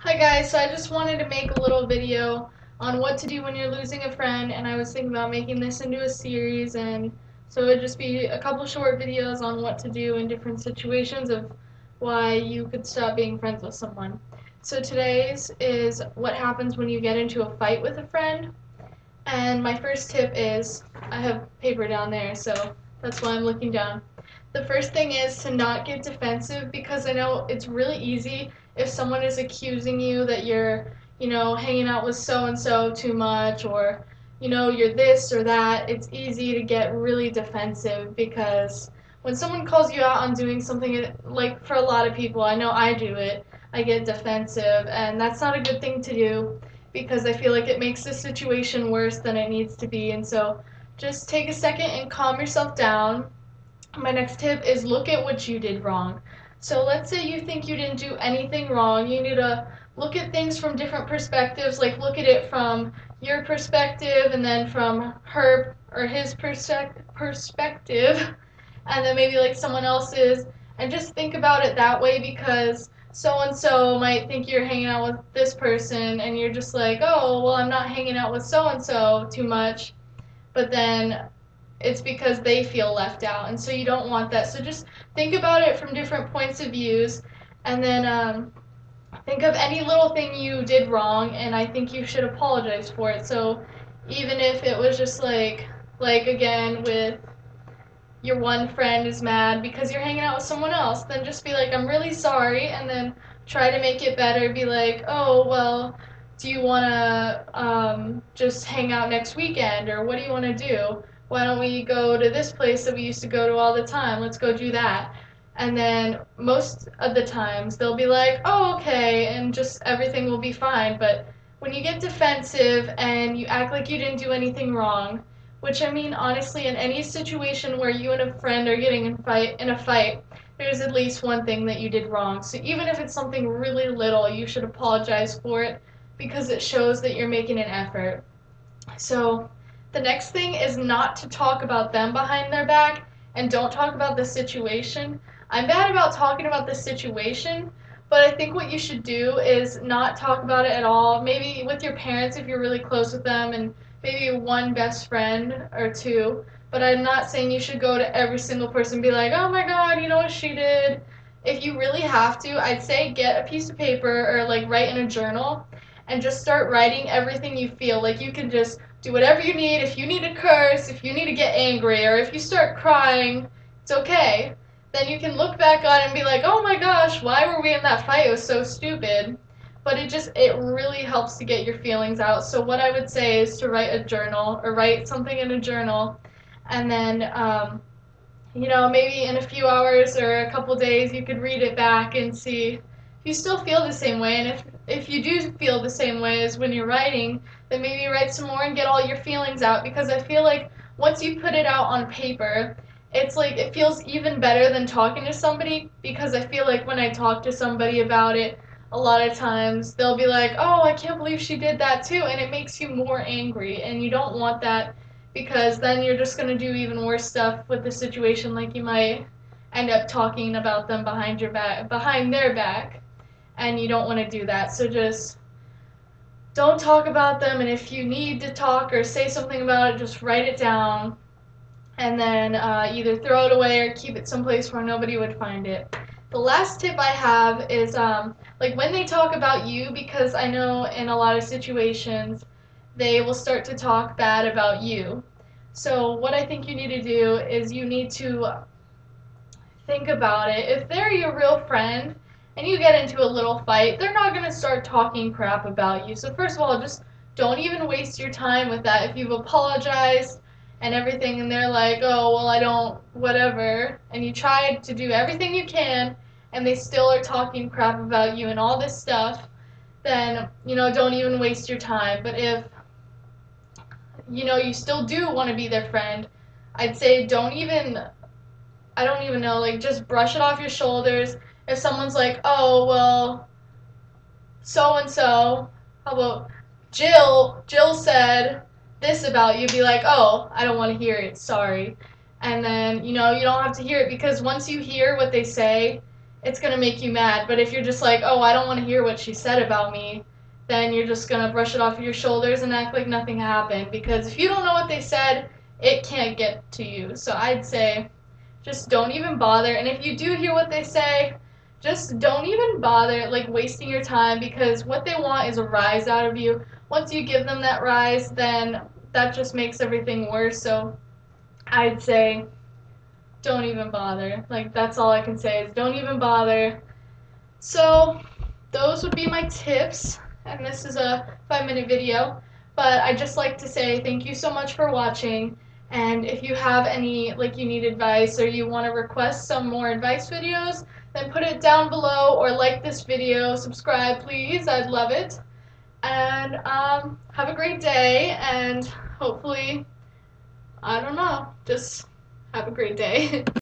Hi guys, so I just wanted to make a little video on what to do when you're losing a friend, and I was thinking about making this into a series, and so it would just be a couple short videos on what to do in different situations of why you could stop being friends with someone. So today's is what happens when you get into a fight with a friend, and my first tip is, I have paper down there, so that's why I'm looking down. The first thing is to not get defensive, because I know it's really easy if someone is accusing you that you're, hanging out with so and so too much, or, you're this or that. It's easy to get really defensive because when someone calls you out on doing something, like for a lot of people, I know I do it, I get defensive, and that's not a good thing to do because I feel like it makes the situation worse than it needs to be. And so just take a second and calm yourself down. My next tip is look at what you did wrong. So let's say you think you didn't do anything wrong. You need to look at things from different perspectives, like look at it from your perspective and then from her or his perspective and then maybe like someone else's, and just think about it that way, because so and so might think you're hanging out with this person and you're just like, oh, well, I'm not hanging out with so and so too much, but then it's because they feel left out, and so you don't want that. So just think about it from different points of views, and then think of any little thing you did wrong, and I think you should apologize for it. So even if it was just like again with your one friend is mad because you're hanging out with someone else, then just be like, I'm really sorry, and then try to make it better. Be like, oh, well, do you want to just hang out next weekend, or what do you want to do? Why don't we go to this place that we used to go to all the time? Let's go do that. And then most of the times they'll be like, oh, okay, and just everything will be fine. But when you get defensive and you act like you didn't do anything wrong, which, I mean, honestly, in any situation where you and a friend are getting in a fight, there's at least one thing that you did wrong. So even if it's something really little, you should apologize for it because it shows that you're making an effort. So the next thing is not to talk about them behind their back, and don't talk about the situation. I'm bad about talking about the situation, but I think what you should do is not talk about it at all. Maybe with your parents if you're really close with them, and maybe one best friend or two. But I'm not saying you should go to every single person and be like, oh my god, you know what she did. If you really have to, I'd say get a piece of paper or like write in a journal and just start writing everything you feel. Like you can just do whatever you need. If you need to curse, if you need to get angry, or if you start crying, it's okay. Then you can look back on it and be like, oh my gosh, why were we in that fight? It was so stupid. But it really helps to get your feelings out. So what I would say is to write a journal, or write something in a journal, and then maybe in a few hours or a couple days you could read it back and see if you still feel the same way. And if you do feel the same way as when you're writing, then maybe write some more and get all your feelings out, because I feel like once you put it out on paper, it's like it feels even better than talking to somebody, because I feel like when I talk to somebody about it, a lot of times they'll be like, oh, I can't believe she did that too, and it makes you more angry, and you don't want that, because then you're just going to do even worse stuff with the situation. Like you might end up talking about them behind their back, and you don't want to do that. So just don't talk about them, and if you need to talk or say something about it, just write it down, and then either throw it away or keep it someplace where nobody would find it. The last tip I have is like when they talk about you, because I know in a lot of situations they will start to talk bad about you. So what I think you need to do is you need to think about it. If they're your real friend and you get into a little fight, they're not going to start talking crap about you. So first of all, just don't even waste your time with that. If you've apologized and everything and they're like, oh, well, I don't, whatever, and you tried to do everything you can and they still are talking crap about you and all this stuff, then, don't even waste your time. But if, you still do want to be their friend, I'd say I don't even know, like just brush it off your shoulders. If someone's like, oh, well, so and so, how about Jill said this about you, be like, oh, I don't want to hear it, sorry. And then, you don't have to hear it, because once you hear what they say, it's going to make you mad. But if you're just like, oh, I don't want to hear what she said about me, then you're just going to brush it off your shoulders and act like nothing happened. Because if you don't know what they said, it can't get to you. So I'd say just don't even bother. And if you do hear what they say, just don't even bother like wasting your time, because what they want is a rise out of you. Once you give them that rise, then that just makes everything worse. So I'd say don't even bother. Like, that's all I can say is don't even bother. So those would be my tips, and this is a 5-minute video, but I'd just like to say thank you so much for watching. And if you have any, like, you need advice or you want to request some more advice videos, then put it down below, or like this video, subscribe please, I'd love it. And have a great day, and hopefully, I don't know, just have a great day.